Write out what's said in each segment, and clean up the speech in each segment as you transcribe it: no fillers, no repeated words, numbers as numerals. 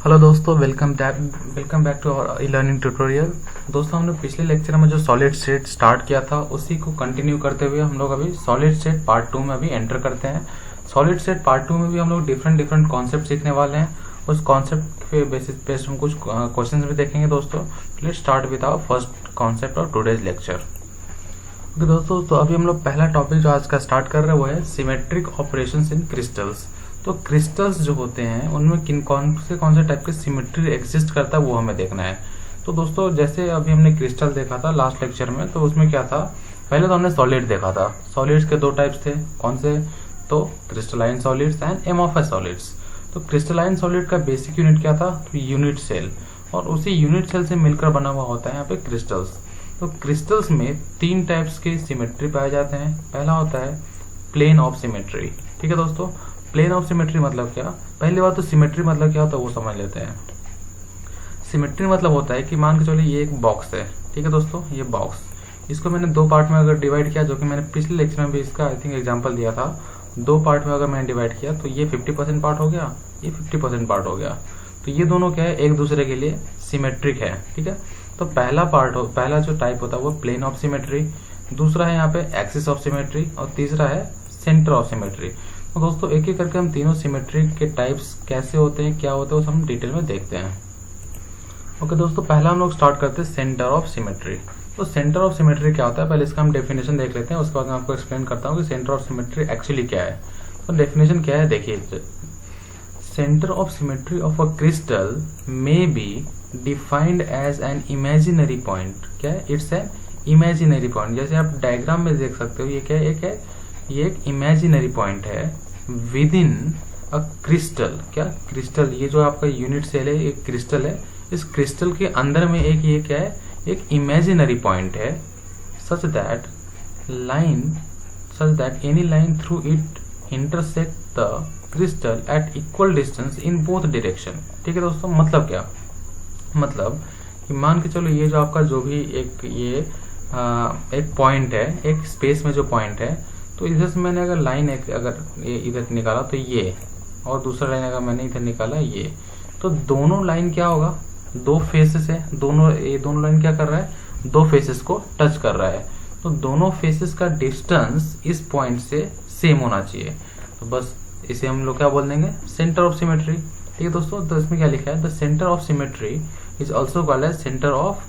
Hello दोस्तों, welcome back to our e learning tutorial. दोस्तों, हमने पिछले लेक्चर में जो सॉलिड स्टेट स्टार्ट किया था उसी को कंटिन्यू करते हुए हम लोग अभी सॉलिड स्टेट पार्ट 2 में अभी एंटर करते हैं। सॉलिड स्टेट पार्ट 2 में भी हम लोग डिफरेंट कॉन्सेप्ट सीखने वाले हैं। उस कॉन्सेप्ट के बेसिस पे हम कुछ क्वेश्चन भी देखेंगे। दोस्तों, let's start with our first concept of today's lecture. Okay दोस्तों, तो अभी हम लोग पहला टॉपिक जो आज का स्टार्ट कर रहे हैं वो है सिमेट्रिक ऑपरेशंस इन क्रिस्टल्स। तो क्रिस्टल्स जो होते हैं उनमें कौन से टाइप के सिमेट्री एग्जिस्ट करता है वो हमें देखना है। तो दोस्तों, जैसे अभी हमने क्रिस्टल देखा था लास्ट लेक्चर में, तो उसमें क्या था, पहले तो हमने सॉलिड देखा था। सॉलिड्स के दो टाइप्स थे, कौन से, तो crystalline solids and amorphous solids. तो क्रिस्टलाइन सॉलिड का बेसिक यूनिट क्या था, तो यूनिट सेल, और उसी यूनिट सेल से मिलकर बना हुआ होता है यहाँ पे क्रिस्टल्स। तो क्रिस्टल्स में 3 टाइप्स के सिमेट्री पाए जाते हैं। पहला होता है प्लेन ऑफ सिमेट्री। ठीक है दोस्तों, प्लेन ऑफ सिमेट्री मतलब क्या, पहली बात तो सिमेट्री मतलब क्या होता है वो समझ लेते हैं। सिमेट्री मतलब होता है कि मान के चलिए ये एक बॉक्स है। ठीक है दोस्तों, ये बॉक्स, इसको मैंने 2 पार्ट में अगर डिवाइड किया, जो कि मैंने पिछले लेक्चर में भी इसका आई थिंक एग्जांपल दिया था। 2 पार्ट में अगर मैंने डिवाइड किया तो ये 50% पार्ट हो गया, ये 50% पार्ट हो गया। तो ये दोनों क्या है, एक दूसरे के लिए सिमेट्रिक है। ठीक है, तो पहला जो टाइप होता है वो प्लेन ऑफ सिमेट्री, दूसरा है यहाँ पे एक्सिस ऑफ सिमेट्री, और तीसरा है सेंटर ऑफ सिमेट्री। तो दोस्तों, एक एक करके हम तीनों सिमेट्री के टाइप्स कैसे होते हैं, क्या होते हैं, वो हम डिटेल में देखते हैं। ओके दोस्तों, पहला हम लोग स्टार्ट करते हैं सेंटर ऑफ सिमेट्री। तो सेंटर ऑफ सिमेट्री क्या होता है, पहले इसका हम डेफिनेशन देख लेते हैं, उसके बाद मैं आपको एक्सप्लेन करता हूँ कि सेंटर ऑफ सिमेट्री एक्चुअली क्या है। तो डेफिनेशन क्या है, देखिए, centre of symmetry of a crystal may be defined as an imaginary point. क्या है, इट्स एन इमेजिनरी पॉइंट। जैसे आप डायग्राम में देख सकते हो, ये क्या है, ये एक इमेजिनरी पॉइंट है विद इन अ क्रिस्टल। क्या क्रिस्टल, ये जो आपका यूनिट सेल है एक क्रिस्टल है, इस क्रिस्टल के अंदर में एक ये क्या है, एक इमेजिनरी पॉइंट है, such that any line through it intersect the crystal at equal distance in both direction. ठीक है दोस्तों, मतलब क्या, मतलब कि मान के चलो ये जो आपका जो भी एक पॉइंट है, एक स्पेस में जो पॉइंट है, तो इधर से मैंने अगर लाइन अगर ये इधर निकाला तो ये, और दूसरा लाइन अगर मैंने इधर निकाला ये, तो दोनों लाइन क्या होगा, 2 फेसेस है, ये दोनों लाइन क्या कर रहा है, 2 फेसेस को टच कर रहा है। तो दोनों फेसेस का डिस्टेंस इस पॉइंट से सेम होना चाहिए। तो बस इसे हम लोग क्या बोल देंगे, सेंटर ऑफ सिमेट्री। ठीक है दोस्तों, तो इसमें क्या लिखा है, the centre of symmetry is also called as centre of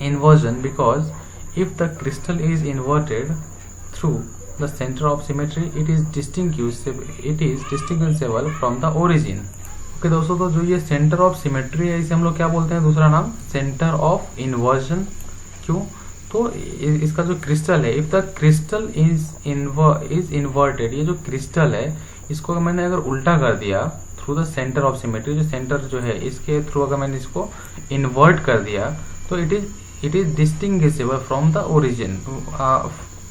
inversion because if the crystal is inverted through the center of symmetry it is distinguishable from the origin। Okay दोस्तों, तो जो ये सेंटर ऑफ सिमेट्री है इसे हम लोग क्या बोलते हैं, दूसरा नाम सेंटर ऑफ इन्वर्जन। क्यों, तो इसका जो क्रिस्टल है, if the crystal is inverted, ये जो क्रिस्टल है इसको मैंने अगर उल्टा कर दिया through the centre of symmetry, जो सेंटर जो है इसके थ्रू अगर मैंने इसको इन्वर्ट कर दिया तो it is distinguishable from the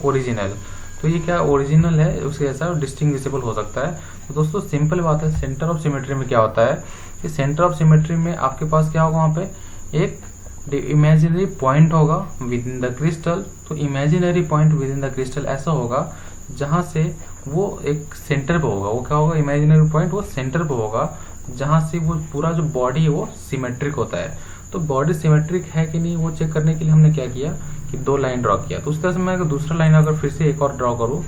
original. तो ये क्या ओरिजिनल है उसके जैसा डिस्टिंग्विशेबल हो सकता है। तो दोस्तों, सिंपल बात है, सेंटर ऑफ सिमेट्री में क्या होता है कि सेंटर ऑफ सिमेट्री में आपके पास क्या होगा, वहां पे एक इमेजिनरी पॉइंट होगा विद इन द क्रिस्टल। तो imaginary point with in the crystal ऐसा होगा जहां से वो एक सेंटर पे होगा, वो क्या होगा, इमेजिनरी पॉइंट वो सेंटर पे होगा, जहां से वो पूरा जो बॉडी है वो सिमेट्रिक होता है। तो बॉडी सिमेट्रिक है कि नहीं वो चेक करने के लिए हमने क्या किया कि 2 लाइन ड्रॉ किया। तो उस तरह से मैं अगर दूसरा लाइन अगर फिर से एक और ड्रॉ करूं,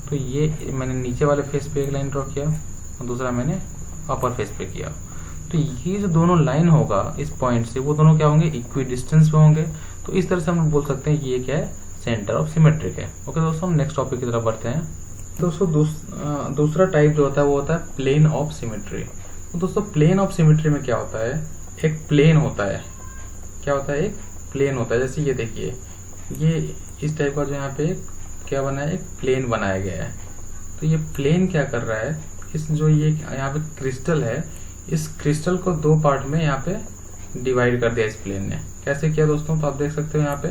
तो ये मैंने नीचे वाले फेस पे एक लाइन ड्रॉ किया और दूसरा मैंने अपर फेस पे किया। तो ये जो दोनों लाइन होगा इस पॉइंट से, वो दोनों क्या होंगे, इक्वी डिस्टेंस पे होंगे। तो इस तरह से हम बोल सकते हैं ये क्या है, सेंटर ऑफ सिमेट्रिक है। ओके दोस्तों, हम नेक्स्ट टॉपिक की तरफ बढ़ते हैं। दोस्तों, दूसरा टाइप जो होता है वो होता है प्लेन ऑफ सिमेट्री। तो दोस्तों, प्लेन ऑफ सिमेट्री में क्या होता है, एक प्लेन होता है। क्या होता है, एक प्लेन होता है। जैसे ये देखिए, ये इस टाइप का जो यहाँ पे क्या बना है, एक प्लेन बनाया गया है। तो ये प्लेन क्या कर रहा है, इस जो ये यहाँ पे क्रिस्टल है, इस क्रिस्टल को 2 पार्ट में यहाँ पे डिवाइड कर दिया इस प्लेन ने। कैसे किया दोस्तों, तो आप देख सकते हो यहाँ पे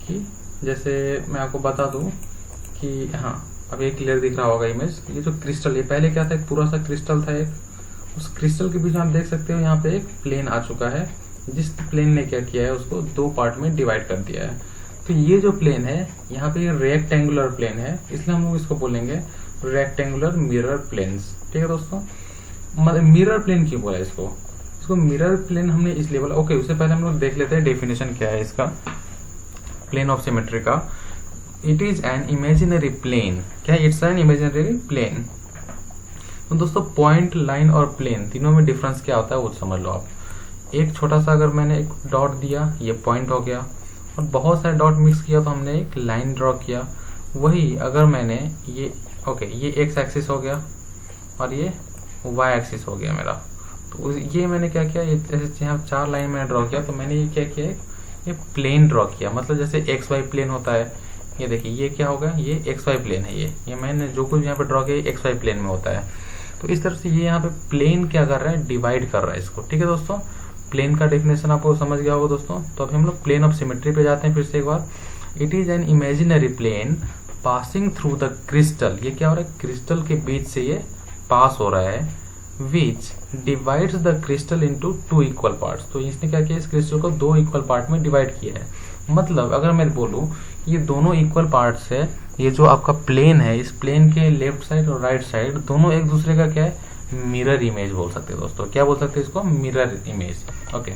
कि जैसे मैं आपको बता दूं कि हाँ, अब एक क्लियर दिख रहा होगा इमेज। ये जो क्रिस्टल, ये पहले क्या था, एक पूरा सा क्रिस्टल था एक, उस क्रिस्टल के बीच में आप देख सकते हो यहाँ पे एक प्लेन आ चुका है, जिस प्लेन ने क्या किया है, उसको 2 पार्ट में डिवाइड कर दिया है। तो ये जो प्लेन है यहाँ पे ये रेक्टेंगुलर प्लेन है, इसलिए हम लोग इसको बोलेंगे रेक्टेंगुलर मिरर प्लेन्स। ठीक है दोस्तों, मिरर प्लेन क्यों बोला इसको, इसको मिरर प्लेन हमने इसलिए बोला। ओके, उससे पहले हम लोग देख लेते हैं डेफिनेशन क्या है इसका प्लेन ऑफ सिमेट्री का। It is an imaginary plane. क्या इट्स एन इमेजिनरी प्लेन। तो दोस्तों पॉइंट, लाइन और प्लेन तीनों में डिफरेंस क्या होता है वो समझ लो आप। एक छोटा सा अगर मैंने एक डॉट दिया, ये पॉइंट हो गया, और बहुत सारे डॉट मिक्स किया तो हमने एक लाइन ड्रॉ किया। वही अगर मैंने ये ये एक्स एक्सिस हो गया और ये वाई एक्सिस हो गया मेरा, तो ये मैंने क्या किया, ये जैसे यहाँ 4 लाइन मैंने ड्रॉ किया, तो मैंने ये क्या किया, ये प्लेन ड्रॉ किया। मतलब जैसे एक्स वाई प्लेन होता है, ये देखिए ये क्या होगा, ये एक्स वाई प्लेन है। ये मैंने जो कुछ यहाँ पे ड्रॉ किया एक्स वाई प्लेन में होता है। तो इस तरह से ये यहाँ पे प्लेन क्या कर रहा है, डिवाइड कर रहा है इसको। ठीक है दोस्तों, प्लेन का डेफिनेशन आपको समझ गया होगा दोस्तों। तो अभी हम लोग प्लेन ऑफ सिमेट्री पे जाते हैं फिर से एक बार। It is an imaginary plane passing through the crystal. ये क्या हो रहा है, क्रिस्टल के बीच से ये पास हो रहा है। विच divides the crystal into 2 equal parts. तो इसने क्या किया, इस क्रिस्टल को 2 इक्वल पार्ट में डिवाइड किया है। मतलब अगर मैं बोलूं ये दोनों इक्वल पार्ट्स है, ये जो आपका प्लेन है, इस प्लेन के लेफ्ट साइड और राइट साइड दोनों एक दूसरे का क्या है, मिरर इमेज बोल सकते हैं दोस्तों। क्या बोल सकते हैं इसको, mirror image. Okay,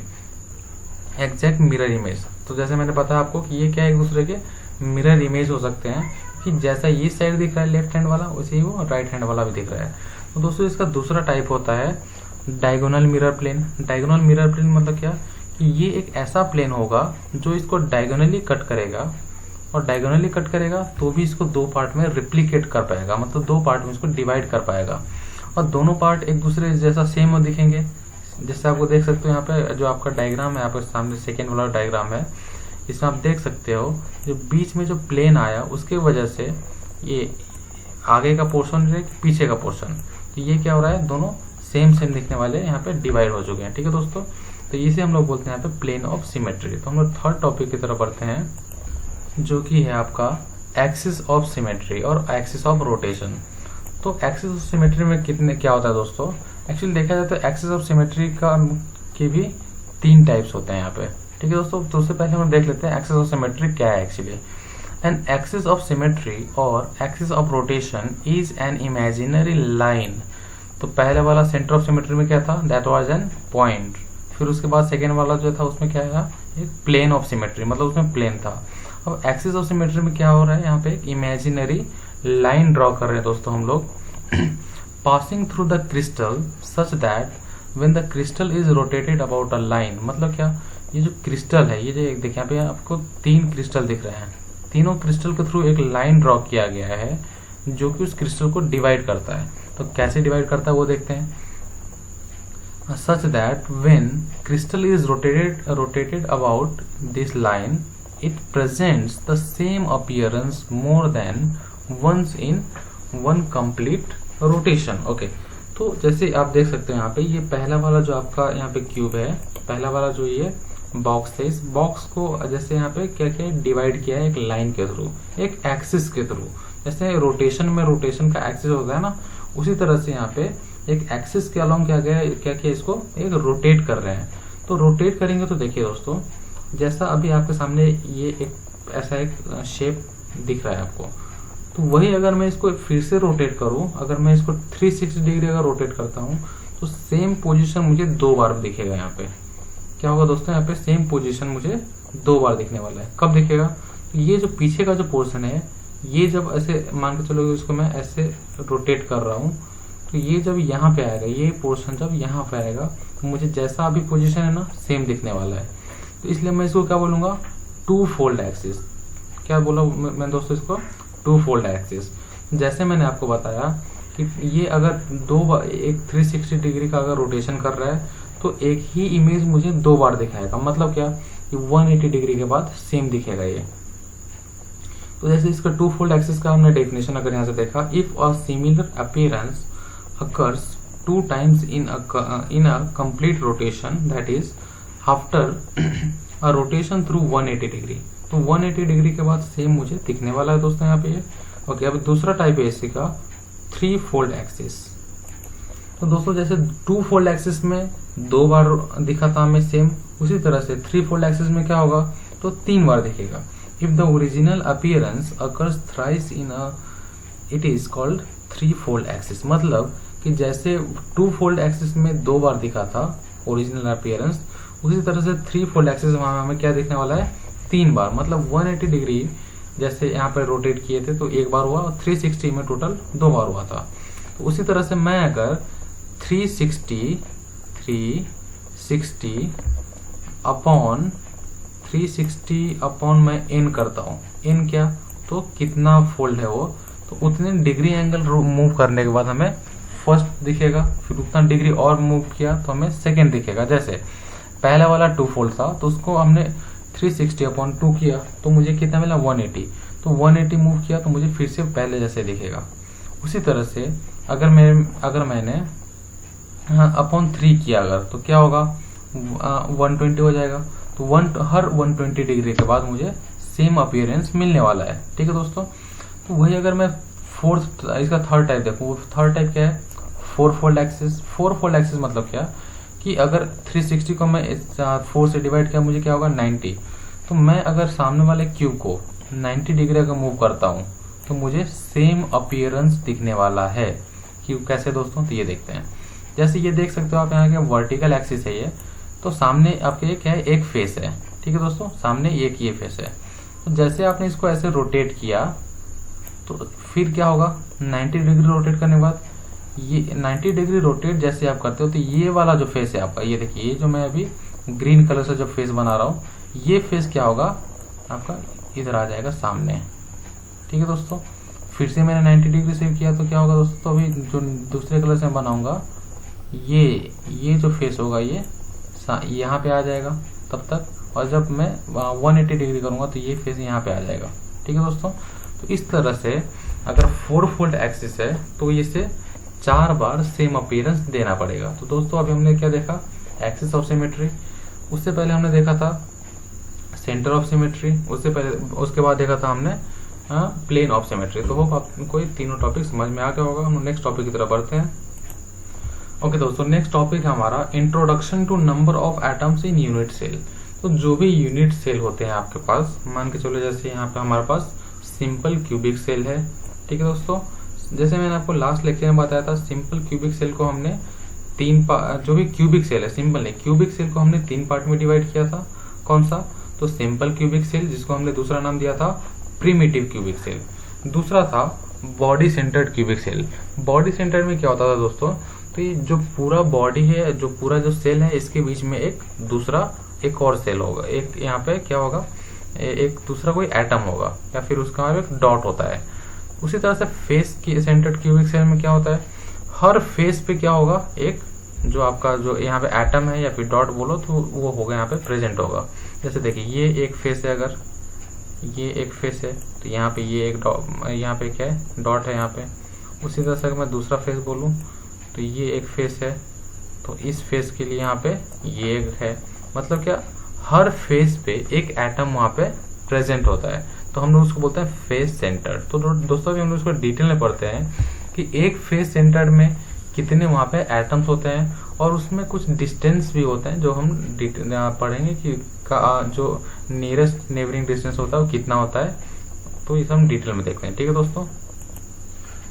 exact mirror image. तो जैसे मैंने बताया आपको कि ये क्या है, एक दूसरे के मिरर इमेज हो सकते हैं, कि जैसा ये साइड दिख रहा है लेफ्ट हैंड वाला, वैसे ही वो राइट हैंड वाला भी दिख रहा है। तो दोस्तों इसका दूसरा टाइप होता है diagonal mirror plane. Diagonal mirror plane मतलब क्या, कि ये एक ऐसा प्लेन होगा जो इसको डायगोनली कट करेगा, और डायगोनली कट करेगा तो भी इसको 2 पार्ट में रिप्लिकेट कर पाएगा, मतलब 2 पार्ट में इसको डिवाइड कर पाएगा, और दोनों पार्ट एक दूसरे जैसा सेम दिखेंगे। जैसे आपको देख सकते हो यहाँ पे जो आपका डायग्राम है, आपके सामने सेकेंड वाला डायग्राम है, इसमें आप देख सकते हो जो बीच में जो प्लेन आया उसके वजह से ये आगे का पोर्शन पीछे का पोर्शन, तो ये क्या हो रहा है, दोनों सेम दिखने वाले यहाँ पे डिवाइड हो चुके हैं। ठीक है दोस्तों, तो इसे हम लोग बोलते हैं यहाँ पे प्लेन ऑफ सिमेट्री। तो हम लोग थर्ड टॉपिक की तरफ बढ़ते हैं, जो कि है आपका एक्सिस ऑफ सिमेट्री और एक्सिस ऑफ रोटेशन। तो एक्सिस ऑफ सिमेट्री में क्या होता है दोस्तों, एक्चुअली देखा जाए तो एक्सिस ऑफ सिमेट्री के भी 3 टाइप्स होते हैं यहाँ पे। ठीक है दोस्तों, तो उससे पहले हम देख लेते हैं एक्सिस ऑफ सिमेट्री क्या है actually. An axis of symmetry और axis of rotation is an imaginary line. तो पहले वाला सेंटर ऑफ सिमेट्री में क्या था, दैट वाज एन पॉइंट। फिर उसके बाद सेकेंड वाला जो था उसमें क्या है, एक प्लेन ऑफ सिमेट्री, मतलब उसमें प्लेन था। अब एक्सिस ऑफ सिमेट्री में क्या हो रहा है, यहाँ पे एक इमेजिनरी लाइन ड्रॉ कर रहे हैं दोस्तों हम लोग, passing through the crystal such that when the crystal is rotated about a line. मतलब क्या, ये जो क्रिस्टल है, ये जो देखिए यहाँ पे आपको 3 क्रिस्टल दिख रहे हैं, तीनों क्रिस्टल के थ्रू एक लाइन ड्रॉ किया गया है जो कि उस क्रिस्टल को डिवाइड करता है। तो कैसे डिवाइड करता है वो देखते हैं। Such that when crystal is rotated about this line it presents the same appearance more than once in one complete rotation। Okay, तो जैसे आप देख सकते हो यहाँ पे, ये पहला वाला जो आपका यहाँ पे क्यूब है, पहला वाला जो ये बॉक्स है, इस बॉक्स को जैसे यहाँ पे क्या क्या डिवाइड किया है एक लाइन के थ्रू, एक एक्सिस के थ्रू। जैसे रोटेशन में रोटेशन का एक्सिस होता है ना, उसी तरह से यहाँ पे एक एक्सिस के अलोंग क्या किया इसको एक रोटेट कर रहे हैं। तो रोटेट करेंगे तो देखिए दोस्तों, जैसा अभी आपके सामने ये एक ऐसा एक शेप दिख रहा है आपको, तो वही अगर मैं इसको फिर से रोटेट करूं, अगर मैं इसको 360 डिग्री अगर रोटेट करता हूं, तो सेम पोजीशन मुझे 2 बार दिखेगा। यहाँ पे क्या होगा दोस्तों, यहाँ पे सेम पोजीशन मुझे 2 बार दिखने वाला है। कब दिखेगा, तो ये जो पीछे का जो पोर्शन है, ये जब ऐसे मान के चलो इसको मैं ऐसे रोटेट कर रहा हूँ, तो ये जब यहाँ पे आएगा, ये पोर्शन जब यहाँ पे आएगा, तो मुझे जैसा अभी पोजीशन है ना सेम दिखने वाला है। तो इसलिए मैं इसको क्या बोलूंगा, 2 फोल्ड एक्सिस। क्या बोला मैं दोस्तों इसको, 2 फोल्ड एक्सिस। जैसे मैंने आपको बताया कि ये अगर एक 360 डिग्री का अगर रोटेशन कर रहा है, तो एक ही इमेज मुझे 2 बार दिखाएगा। मतलब क्या, कि 180 डिग्री के बाद सेम दिखेगा ये। तो जैसे इसका 2 फोल्ड एक्सिस का हमने डेफिनेशन अगर यहाँ से देखा, if a similar appearance occurs 2 times in a complete rotation, that is after a rotation through 180 degree. तो 180 डिग्री के बाद सेम मुझे दिखने वाला है दोस्तों यहाँ पे ये। ओके, अब दूसरा टाइप है इसी का 3 फोल्ड एक्सिस। तो दोस्तों जैसे 2 फोल्ड एक्सिस में 2 बार दिखा था हमें सेम, उसी तरह से 3 फोल्ड एक्सिस में क्या होगा, तो 3 बार दिखेगा। If the original appearance occurs thrice in a, it is called 3 fold axis. मतलब कि जैसे 2 फोल्ड एक्सिस में 2 बार दिखा था, ओरिजिनल अपीयरेंस। उसी तरह से 3 फोल्ड एक्सिस वहां हमें क्या दिखने वाला है, 3 बार, मतलब 180 डिग्री जैसे यहाँ पे रोटेट किए थे तो एक बार हुआ, और 360 में टोटल 2 बार हुआ था। तो उसी तरह से मैं अगर 360 अपॉन 360 अपॉन मैं n करता हूँ, n क्या, तो कितना फोल्ड है वो, तो उतने डिग्री एंगल मूव करने के बाद हमें फर्स्ट दिखेगा, फिर उतना डिग्री और मूव किया तो हमें सेकेंड दिखेगा। जैसे पहला वाला 2 फोल्ड था तो उसको हमने 360 अपॉन 2 किया तो मुझे कितना मिला, 180, तो 180 मूव किया तो मुझे फिर से पहले जैसे दिखेगा। उसी तरह से अगर मैंने अपॉन 3 किया अगर, तो क्या होगा, 120 हो जाएगा। तो हर 120 डिग्री के बाद मुझे सेम अपीयरेंस मिलने वाला है। ठीक है दोस्तों, तो वही अगर मैं इसका थर्ड टाइप देखूँ, थर्ड टाइप क्या है, 4 फोल्ड एक्सिस। 4 फोल्ड एक्सिस मतलब क्या, कि अगर 360 को मैं 4 से डिवाइड किया मुझे क्या होगा, 90। तो मैं अगर सामने वाले क्यूब को 90 डिग्री अगर मूव करता हूँ तो मुझे सेम अपीयरेंस दिखने वाला है। क्यूब कैसे दोस्तों, तो ये देखते हैं। जैसे ये देख सकते हो आप, यहाँ के वर्टिकल एक्सिस है ये, तो सामने आपके क्या है, एक फेस है। ठीक है दोस्तों, सामने एक ये फेस है। तो जैसे आपने इसको ऐसे रोटेट किया तो फिर क्या होगा, 90 डिग्री रोटेट करने के बाद ये 90 डिग्री रोटेट जैसे आप करते हो तो ये वाला जो फेस है आपका, ये देखिए, ये जो मैं अभी ग्रीन कलर से जो फेस बना रहा हूँ, ये फेस क्या होगा आपका, इधर आ जाएगा सामने। ठीक है दोस्तों, फिर से मैंने 90 डिग्री सेव किया तो क्या होगा दोस्तों, तो अभी जो दूसरे कलर से बनाऊंगा, ये जो फेस होगा ये यहाँ पे आ जाएगा तब तक, और जब मैं 180 डिग्री करूंगा तो ये फेस यहाँ पे आ जाएगा। ठीक है दोस्तों, तो इस तरह से अगर 4 फोल्ड एक्सिस है तो इसे 4 बार सेम अपीयरेंस देना पड़ेगा। तो दोस्तों अभी हमने क्या देखा, एक्सिस ऑफ सिमेट्री। उससे पहले हमने देखा था सेंटर ऑफ सिमेट्री, उसके बाद देखा था हमने प्लेन ऑफ सिमेट्री। तो होप आपको ये तीनों टॉपिक समझ में आ गया होगा। हम नेक्स्ट टॉपिक की तरफ बढ़ते हैं। ओके दोस्तों, नेक्स्ट टॉपिक है हमारा introduction to number of atoms in unit cell. तो जो भी यूनिट सेल होते हैं आपके पास, मान के चलो जैसे यहाँ पे हमारे पास सिंपल क्यूबिक सेल है। ठीक है दोस्तों, जैसे मैंने आपको लास्ट लेक्चर में बताया था, सिंपल क्यूबिक सेल को हमने जो भी क्यूबिक सेल है, सिंपल नहीं, क्यूबिक सेल को हमने 3 पार्ट में डिवाइड किया था। कौन सा, तो सिंपल क्यूबिक सेल, जिसको हमने दूसरा नाम दिया था प्रिमिटिव क्यूबिक सेल। दूसरा था body centred cubic cell. Body centred में क्या होता था दोस्तों, तो ये जो पूरा बॉडी है, जो पूरा जो सेल है, इसके बीच में एक और सेल होगा, एक यहाँ पे क्या होगा, एक दूसरा कोई एटम होगा, या फिर उसका एक डॉट होता है। उसी तरह से फेस की सेंटर्ड क्यूबिक सेल में क्या होता है, हर फेस पे क्या होगा, एक जो आपका जो यहाँ पे एटम है या फिर डॉट बोलो तो वो होगा यहाँ पे प्रेजेंट होगा। जैसे देखिए ये एक फेस है, अगर ये एक फेस है तो यहाँ पे ये एक यहाँ पे क्या है, डॉट है यहाँ पे। उसी तरह से अगर मैं दूसरा फेस बोलूँ तो ये एक फेस है, तो इस फेस के लिए यहाँ पे ये एक है। मतलब क्या, हर फेस पे एक एटम वहाँ पे प्रेजेंट होता है, तो हम लोग उसको बोलते हैं फेस सेंटर। तो दोस्तों अभी हम लोग इसको डिटेल में पढ़ते हैं कि एक फेस सेंटर में कितने वहाँ पे एटम्स होते हैं, और उसमें कुछ डिस्टेंस भी होते हैं जो हम पढ़ेंगे कि जो नियरेस्ट नेबरिंग डिस्टेंस होता है वो कितना होता है। तो इसे हम डिटेल में देखते हैं। ठीक है दोस्तों,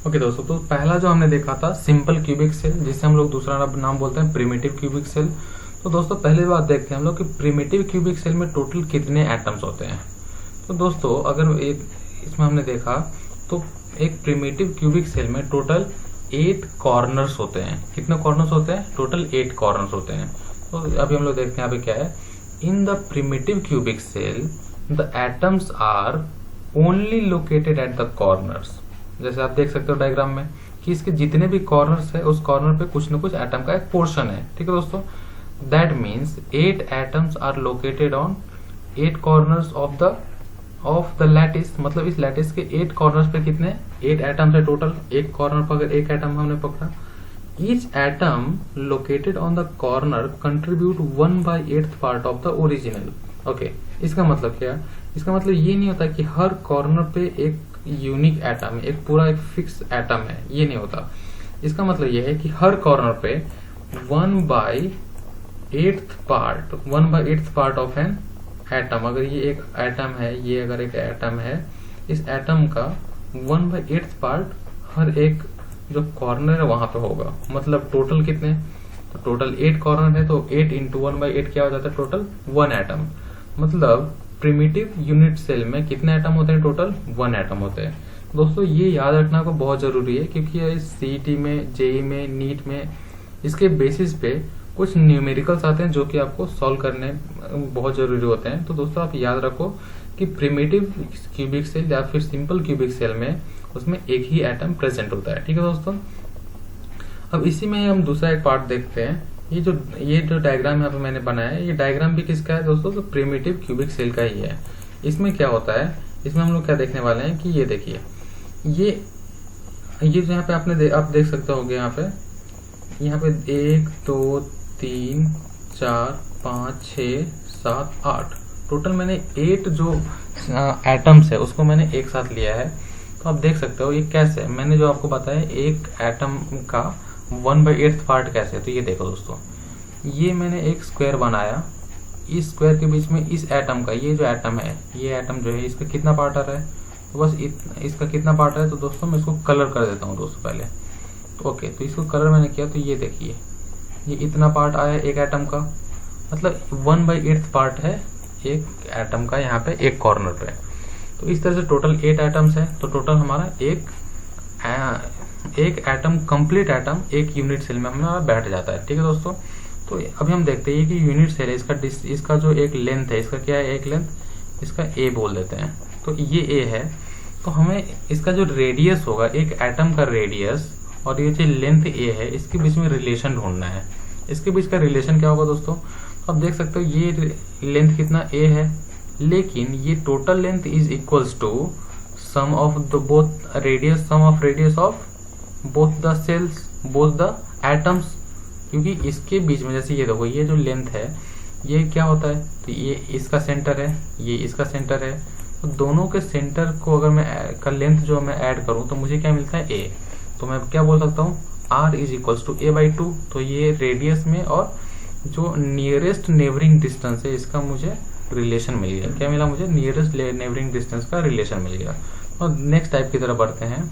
ओके दोस्तों, तो पहला जो हमने देखा था सिंपल क्यूबिक सेल, जिसे हम लोग दूसरा नाम बोलते हैं प्रिमिटिव क्यूबिक सेल। तो दोस्तों पहले बात देखते हैं हम लोग कि प्रिमिटिव क्यूबिक सेल में टोटल कितने एटम्स होते हैं। तो दोस्तों अगर इसमें हमने देखा तो एक प्रिमिटिव क्यूबिक सेल में टोटल 8 कॉर्नर्स होते हैं। कितने कॉर्नर्स होते हैं, टोटल 8 कॉर्नर्स होते हैं। तो अभी हम लोग देखते हैं यहाँ पे क्या है, in the primitive cubic cell the atoms are only located at the corners. जैसे आप देख सकते हो डायग्राम में कि इसके जितने भी कॉर्नर्स है उस कॉर्नर पे कुछ न कुछ एटम का एक पोर्शन है। ठीक है दोस्तों, that means 8 atoms are located on 8 corners of the lattice. मतलब इस लैटिस के 8 कॉर्नर्स पे कितने, 8 एटम्स है टोटल। एक कॉर्नर पर अगर एक एटम हमने पकड़ा, each atom located on the corner contribute 1/8 part of the original. Okay, इसका मतलब क्या, इसका मतलब ये नहीं होता कि हर कॉर्नर पे एक यूनिक एटम है, एक पूरा एक फिक्स एटम है, ये नहीं होता। इसका मतलब ये है कि हर कॉर्नर पे 1/8 पार्ट ऑफ एन एटम, अगर ये एक एटम है, ये अगर एक एटम है, इस एटम का 1/8 पार्ट हर एक जो कॉर्नर है वहां पे होगा। मतलब टोटल कितने, तो टोटल 8 कॉर्नर है, तो 8 इंटू 1/8 क्या हो जाता है? Total 1 atom. मतलब प्रिमिटिव यूनिट सेल में कितने एटम होते हैं? टोटल 1 एटम होते हैं। दोस्तों ये याद रखना को बहुत जरूरी है, क्योंकि ये सीईटी में, जेई में, नीट में इसके बेसिस पे कुछ न्यूमेरिकल्स आते हैं जो कि आपको सॉल्व करने बहुत जरूरी होते हैं। तो दोस्तों आप याद रखो कि प्रिमिटिव क्यूबिक सेल या फिर सिंपल क्यूबिक सेल में उसमें एक ही एटम प्रेजेंट होता है। ठीक है दोस्तों, अब इसी में हम दूसरा एक पार्ट देखते हैं। ये जो डायग्राम यहाँ पे मैंने बनाया है, ये डायग्राम भी किसका है दोस्तों? तो प्रिमिटिव क्यूबिक सेल का ही है। इसमें क्या होता है, इसमें हम लोग क्या देखने वाले हैं कि ये देखिए, ये जो यहाँ पे आप देख सकते होगे, यहाँ पे 1 2 3 4 5 6 7 8 टोटल मैंने 8 जो एटम्स है उसको मैंने एक साथ लिया है। तो आप देख सकते हो ये कैसे, मैंने जो आपको बताया एक एटम का 1/8 पार्ट कैसे है। तो ये देखो दोस्तों, ये मैंने एक स्क्वायर बनाया, इस स्क्वायर के बीच में इस एटम का, ये जो एटम है, ये एटम जो है इसका कितना पार्ट आ रहा है? तो बस इसका कितना पार्ट है? तो दोस्तों मैं इसको कलर कर देता हूँ दोस्तों पहले। तो ओके, तो इसको कलर मैंने किया, तो ये देखिए ये इतना पार्ट आया एक एटम का, मतलब 1/8 पार्ट है एक एटम का यहाँ पे एक कॉर्नर पे। तो इस तरह से टोटल 8 एटम्स है। तो टोटल हमारा एक एटम, कंप्लीट एटम एक यूनिट सेल में हमारा बैठ जाता है। ठीक है दोस्तों, तो अभी हम देखते हैं कि यूनिट सेल है, इसका जो एक लेंथ है, इसका क्या है? एक लेंथ, इसका ए बोल देते हैं। तो ये ए है, तो हमें इसका जो रेडियस होगा, एक एटम का रेडियस और ये जो लेंथ ए है, इसके बीच में रिलेशन ढूंढना है। इसके बीच का रिलेशन क्या होगा दोस्तों? अब देख सकते हो ये लेंथ कितना ए है, लेकिन ये total length is equals to sum of the both radius, sum of radius of both the cells, both the atoms. क्योंकि इसके बीच में, जैसे ये देखो, ये जो लेंथ है ये क्या होता है? तो ये इसका सेंटर है, ये इसका सेंटर है। तो दोनों के सेंटर को अगर मैं का लेंथ जो मैं ऐड करूं तो मुझे क्या मिलता है? ए। तो मैं क्या बोल सकता हूँ? R is equals to A/2। तो ये रेडियस में और जो नियरेस्ट नेबरिंग डिस्टेंस है इसका मुझे रिलेशन मिल गया। क्या मिला मुझे? नियरेस्ट नेबरिंग डिस्टेंस का रिलेशन मिल गया। और नेक्स्ट टाइप की तरफ बढ़ते हैं।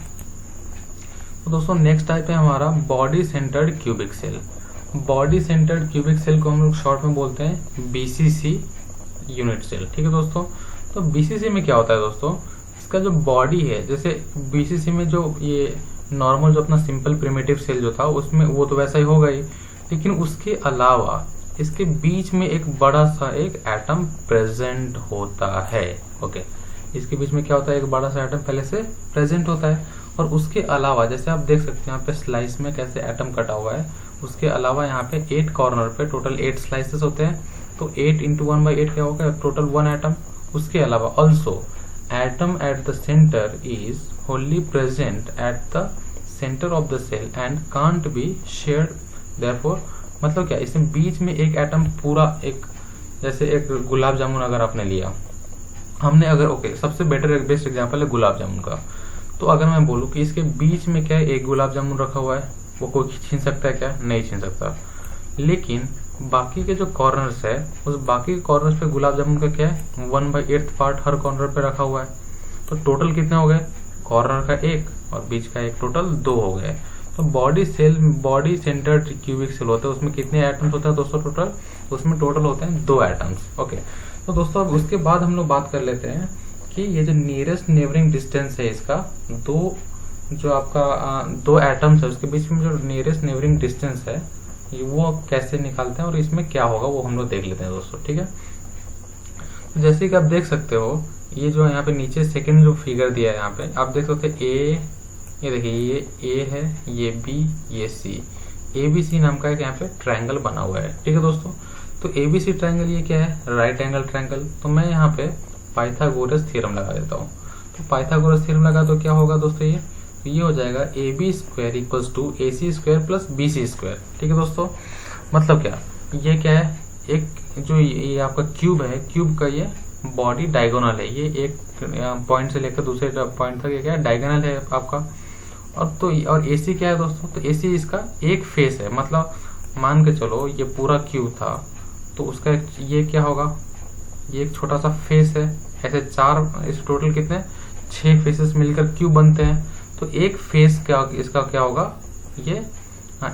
तो दोस्तों नेक्स्ट टाइप है हमारा body centred cubic cell. Body centred cubic cell को हम लोग शॉर्ट में बोलते हैं BCC यूनिट सेल। ठीक है दोस्तों, तो BCC में क्या होता है दोस्तों? इसका जो बॉडी है, जैसे BCC में जो ये नॉर्मल जो अपना सिंपल प्रिमिटिव सेल जो था उसमें वो तो वैसा ही होगा ही, लेकिन उसके अलावा इसके बीच में एक बड़ा सा एक एटम प्रेजेंट होता है। ओके, इसके बीच में क्या होता है? एक बड़ा सा एटम पहले से प्रेजेंट होता है। और उसके अलावा जैसे आप देख सकते हैं यहाँ पे स्लाइस में कैसे एटम कटा हुआ है, उसके अलावा यहाँ पे 8 कॉर्नर पे टोटल 8 स्लाइसेस होते हैं। तो 8 इंटू 1/8 क्या होगा? Total 1 atom. उसके अलावा also atom at the centre is wholly present at the center of the cell and can't be shared, therefore मतलब क्या, इसमें बीच में एक एटम पूरा, एक जैसे एक गुलाब जामुन अगर आपने लिया, हमने अगर ओके सबसे बेटर एक बेस्ट एग्जांपल है गुलाब जामुन का। तो अगर मैं बोलूं कि इसके बीच में क्या है, एक गुलाब जामुन रखा हुआ है, वो कोई छीन सकता है क्या? नहीं छीन सकता। लेकिन बाकी के जो कॉर्नर्स है, उस बाकी के कॉर्नर्स पे गुलाब जामुन का क्या है? 1/8 पार्ट हर कॉर्नर पे रखा हुआ है। तो टोटल कितने हो गए? कॉर्नर का एक और बीच का एक, टोटल 2 हो गए। तो बॉडी सेंटर्ड क्यूबिक सेल होता है, उसमें कितने एटम्स होते हैं दोस्तों? टोटल उसमें टोटल होते हैं 2 एटम्स। ओके, तो दोस्तों अब उसके बाद हम लोग बात कर लेते हैं कि ये जो नियरेस्ट नेबरिंग डिस्टेंस है इसका, जो आपका 2 एटम्स है उसके बीच में जो नियरेस्ट नेबरिंग डिस्टेंस है वो कैसे निकालते हैं और इसमें क्या होगा वो हम लोग देख लेते हैं दोस्तों। ठीक है, तो जैसे कि आप देख सकते हो, ये जो यहाँ पे नीचे सेकंड जो फिगर दिया है, यहाँ पे आप देख सकते हैं ए, ये देखिए ये ए है, ये बी, ये सी, ABC नाम का एक यहाँ पे ट्रायंगल बना हुआ है। ठीक है दोस्तों, तो ABC ट्रायंगल ये क्या है? Right angle triangle. तो मैं यहाँ पे पाइथागोरस थ्योरम लगा देता हूँ। तो पाइथागोरस थ्योरम लगा तो क्या होगा दोस्तों? ये हो जाएगा AB² equals to AC² plus BC²। ठीक है दोस्तों, मतलब क्या, ये क्या है? एक जो ये आपका क्यूब है, क्यूब का ये बॉडी डायगोनल है, ये एक पॉइंट से लेकर दूसरे पॉइंट तक ये क्या है? डायगोनल है आपका। और AC क्या है दोस्तों? तो AC इसका एक फेस है, मतलब मान के चलो ये पूरा क्यूब था तो उसका ये क्या होगा? ये एक छोटा सा फेस है। ऐसे 4 इस टोटल कितने 6 फेसेस मिलकर क्यूब बनते हैं। तो एक फेस क्या इसका क्या होगा? ये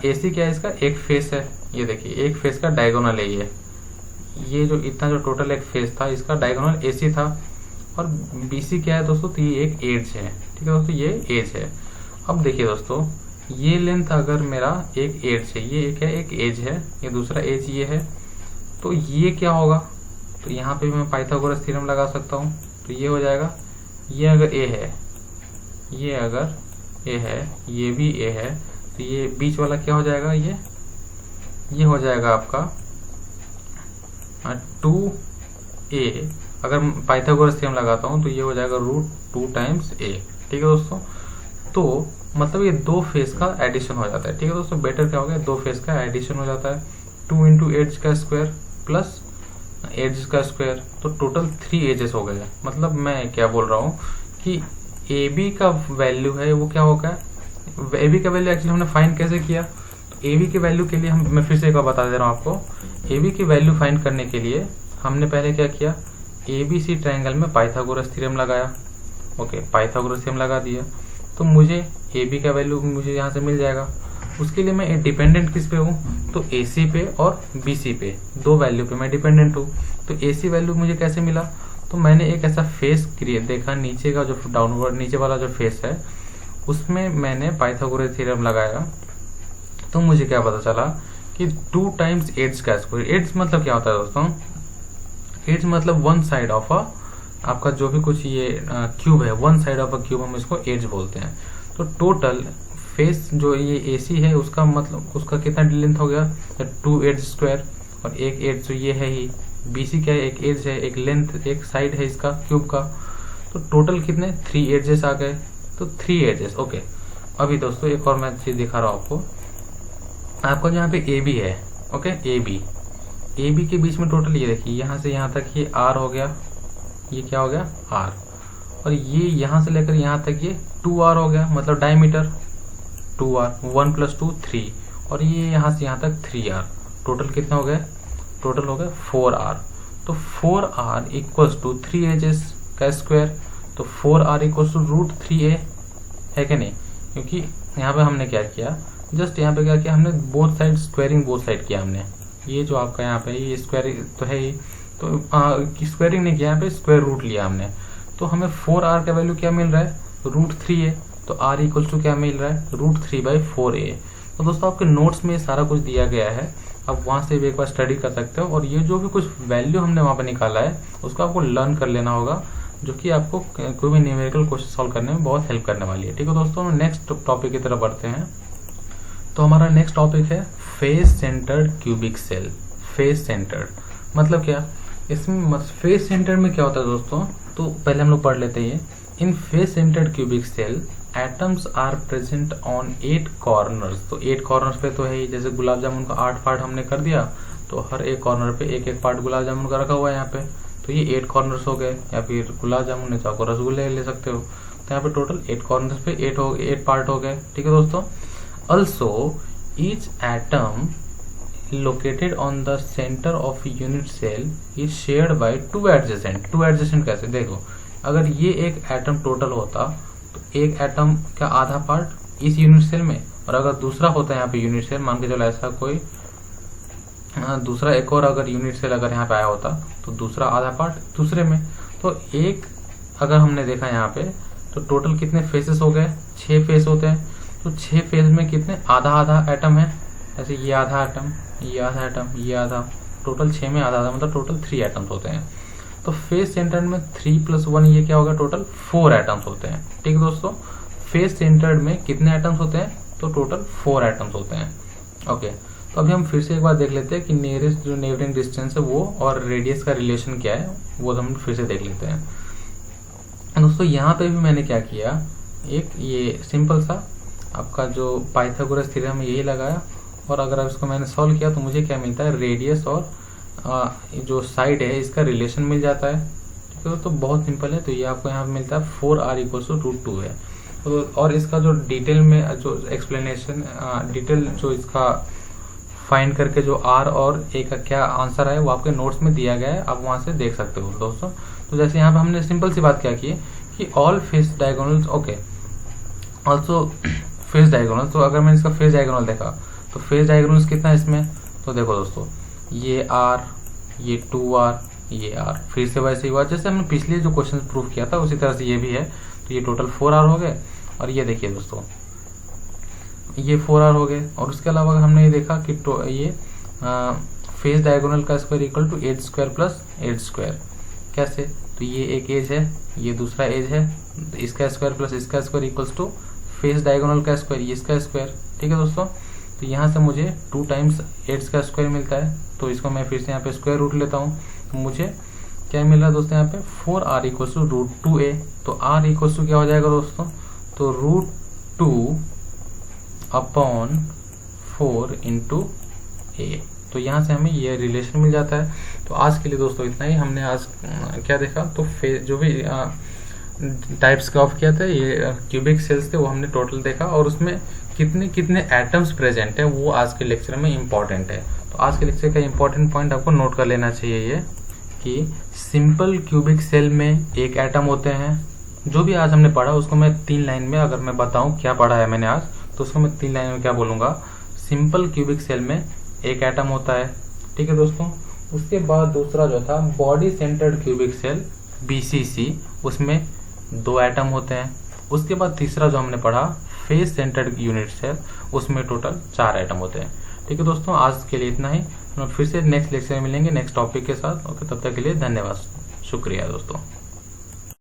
AC क्या है? इसका एक फेस है। ये देखिए एक फेस का डायगोनल है ये जो इतना जो टोटल एक फेस था इसका डायगोनल AC था, और BC क्या है दोस्तों, तो ये एक एज है। ठीक है दोस्तों, ये एज है। अब देखिए दोस्तों, ये लेंथ अगर मेरा एक एज है, ये एक है एक एज है, ये दूसरा एज ये है, तो ये क्या होगा, तो यहाँ पे मैं पाइथागोरस थ्योरम लगा सकता हूँ। तो ये हो जाएगा, ये अगर A है, ये अगर A है, ये भी A है, तो ये बीच वाला क्या हो जाएगा, ये हो जाएगा आपका 2A। अगर पाइथागोरस थ्योरम लगाता हूँ तो ये हो जाएगा √2 टाइम्स A। ठीक है दोस्तों, तो मतलब ये दो फेस का एडिशन हो जाता है। ठीक है दोस्तों, बेटर क्या हो गया, दो फेस का एडिशन हो जाता है। 2 इंटू एज का स्क्वायर प्लस एज का स्क्वायर, तो टोटल 3 एजेस हो गए। मतलब मैं क्या बोल रहा हूँ कि AB का वैल्यू है वो क्या होगा, AB का वैल्यू एक्चुअली हमने फाइंड कैसे किया, तो AB की वैल्यू के लिए मैं फिर से एक बार बता दे रहा हूँ आपको। AB की वैल्यू फाइंड करने के लिए हमने पहले क्या किया, ABC ट्रायंगल में पाइथागोरस थ्योरम लगाया। ओके, पाइथागोरस थ्योरम लगा दिया तो मुझे AB का वैल्यू मुझे यहाँ से मिल जाएगा। उसके लिए मैं डिपेंडेंट किस पे हूँ, तो AC पे और BC पे, दो वैल्यू पे मैं डिपेंडेंट हूँ। तो AC वैल्यू मुझे कैसे मिला, तो मैंने एक ऐसा फेस क्रिएट देखा, नीचे का जो डाउनवर्ड नीचे वाला जो फेस है उसमें मैंने पाइथागोरस थ्योरम लगाया, तो मुझे क्या पता चला कि 2 टाइम्स एज का स्क्वायर। एज मतलब क्या होता है दोस्तों, एज मतलब वन साइड ऑफ अ, आपका जो भी कुछ ये क्यूब है, one side of a cube हम इसको एज बोलते हैं। तो टोटल फेस जो ये AC है उसका मतलब उसका कितना लेंथ हो गया, 2 एज स्क्वायर, और एक एज जो ये है ही BC क्या है, एक एज है, एक लेंथ एक साइड है इसका क्यूब का, तो टोटल कितने 3 एजेस आ गए, तो 3 एजेस। ओके, अभी दोस्तों एक और मैं चीज दिखा रहा हूँ आपको जो यहाँ पे AB है। ओके, AB के बीच में टोटल ये देखिए यहाँ से यहाँ तक ये R हो गया, ये क्या हो गया R, और ये यहाँ से लेकर यहाँ तक ये 2R हो गया, मतलब डायमीटर 2R, 1 + 2 3, और ये यहाँ से यहाँ तक 3R। टोटल कितना हो गया, टोटल हो गया 4R। तो 4R इक्वल्स टू 3 एजेस का स्क्वायर, तो 4R इक्वल्स टू √3A है कि नहीं, क्योंकि यहाँ पे हमने क्या किया, जस्ट यहाँ पे क्या किया हमने, both side squaring, both side किया हमने। ये जो आपका यहाँ पे ये स्क्वायरिंग तो है ही, तो स्क्वायरिंग नहीं किया, यहाँ पे स्क्वायर रूट लिया हमने, तो हमें 4R का वैल्यू क्या मिल रहा है, √3A। तो R इक्वल्स टू क्या मिल रहा है, √3/4A। तो दोस्तों आपके नोट्स में सारा कुछ दिया गया है, आप वहां से भी एक बार स्टडी कर सकते हो, और ये जो भी कुछ वैल्यू हमने वहां पर निकाला है उसको आपको लर्न कर लेना होगा, जो कि आपको कोई भी न्यूमेरिकल क्वेश्चन सॉल्व करने में बहुत हेल्प करने वाली है। ठीक है दोस्तों, हम नेक्स्ट टॉपिक की तरफ बढ़ते हैं। तो हमारा नेक्स्ट टॉपिक है face centred cubic cell. Face centred मतलब क्या, इसमें फेस सेंटर्ड में क्या होता है दोस्तों, तो पहले हम लोग पढ़ लेते हैं। In face centred cubic cell atoms are present on 8 corners. तो 8 कॉर्नर्स पे तो है ही, जैसे गुलाब जामुन का 8 पार्ट हमने कर दिया, तो हर एक कॉर्नर पे एक एक पार्ट गुलाब जामुन का रखा हुआ है यहाँ पे, तो ये 8 कॉर्नर्स हो गए। या फिर गुलाब जामुन है तो आपको रसगुल्ले ले सकते हो, तो यहाँ पे टोटल 8 कॉर्नर्स पे 8 पार्ट हो गए। ठीक है दोस्तों, also each atom located on the center of unit cell is shared by 2 adjacent। 2 adjacent कैसे, देखो अगर ये एक एटम टोटल होता तो एक एटम का आधा पार्ट इस यूनिट सेल में, और अगर दूसरा होता है यहाँ पे यूनिट सेल, मान के चलो ऐसा कोई दूसरा एक और अगर यूनिट सेल अगर यहाँ पे आया होता तो दूसरा आधा पार्ट दूसरे में, तो एक अगर हमने देखा यहाँ पे तो टोटल कितने फेसेस हो गए, 6 फेस होते हैं। तो 6 फेस में कितने आधा आधा एटम है, ऐसे ये आधा एटम, ये आधा एटम, ये आधा, टोटल 6 में आधा आधा, मतलब टोटल 3 एटम्स होते हैं। तो फेस सेंटर्ड में 3 + 1 ये क्या होगा, टोटल 4 एटम्स होते हैं। ठीक है दोस्तों, फेस सेंटर्ड में कितने एटम्स होते हैं, तो टोटल 4 एटम्स होते हैं। ओके, तो अभी हम फिर से एक बार देख लेते हैं कि नियरेस्ट जो नेबरिंग डिस्टेंस है वो और रेडियस का रिलेशन क्या है, वो हम फिर से देख लेते हैं। दोस्तों यहाँ पे भी मैंने क्या किया, एक ये सिंपल सा आपका जो पाइथागोरस थ्योरम यही लगाया, और अगर इसको मैंने सॉल्व किया तो मुझे क्या मिलता है, रेडियस और जो साइड है इसका रिलेशन मिल जाता है। ठीक है, तो बहुत सिंपल है। तो ये आपको यहाँ मिलता है 4R = √2 है। तो और इसका जो डिटेल में जो एक्सप्लेनेशन डिटेल जो इसका फाइंड करके जो R और A का क्या आंसर है वो आपके नोट्स में दिया गया है, आप वहां से देख सकते हो दोस्तों। तो जैसे यहाँ पे हमने सिंपल सी बात क्या की कि all face diagonals, okay, also face diagonal. तो अगर मैंने इसका फेस डायगोनल देखा तो फेस डायगोनल्स कितना है इसमें, तो देखो दोस्तों, ये R, ये 2R, ये R, फिर से वैसे ही हुआ जैसे हमने पिछले जो क्वेश्चन प्रूव किया था उसी तरह से ये भी है। तो ये टोटल 4R हो गए, और ये देखिए दोस्तों ये 4R हो गए। और उसके अलावा हमने ये देखा कि ये फेस डायगोनल का square equal to edge square plus edge square. कैसे? तो ये एक एज है, ये दूसरा एज है, तो इसका स्क्वायर प्लस इसका square equals to face diagonal का स्क्वायर, ये इसका स्क्वायर। ठीक है दोस्तों, तो यहाँ से मुझे 2 टाइम्स एज का स्क्वायर मिलता है, तो इसको मैं फिर से यहाँ पे स्क्वायर रूट लेता हूँ। तो मुझे क्या मिल रहा है दोस्तों यहाँ पे 4R इक्वल्स टू √2a। तो R इक्वल्स टू क्या हो जाएगा दोस्तों, तो √2 अपॉन 4 इंटू a। तो यहाँ से हमें ये रिलेशन मिल जाता है। तो आज के लिए दोस्तों इतना ही। हमने आज क्या देखा, तो जो भी टाइप्स का ऑफ किया था, ये क्यूबिक सेल्स थे वो हमने टोटल देखा, और उसमें कितने कितने एटम्स प्रेजेंट है वो आज के लेक्चर में इम्पॉर्टेंट है। तो आज के लेक्चर का इम्पॉर्टेंट पॉइंट आपको नोट कर लेना चाहिए ये कि सिंपल क्यूबिक सेल में एक एटम होते हैं। जो भी आज हमने पढ़ा उसको मैं 3 लाइन में अगर मैं बताऊं क्या पढ़ा है मैंने आज, तो उसको मैं 3 लाइन में क्या बोलूंगा, सिंपल क्यूबिक सेल में एक एटम होता है। ठीक है दोस्तों, उसके बाद दूसरा जो था body centred cubic cell BCC, उसमें 2 एटम होते हैं। उसके बाद तीसरा जो हमने पढ़ा फेस सेंटर्ड यूनिट सेल, उसमें टोटल 4 एटम होते हैं। ठीक है दोस्तों, आज के लिए इतना ही। हम फिर से नेक्स्ट लेक्चर में मिलेंगे नेक्स्ट टॉपिक के साथ। ओके, तब तक के लिए धन्यवाद, शुक्रिया दोस्तों।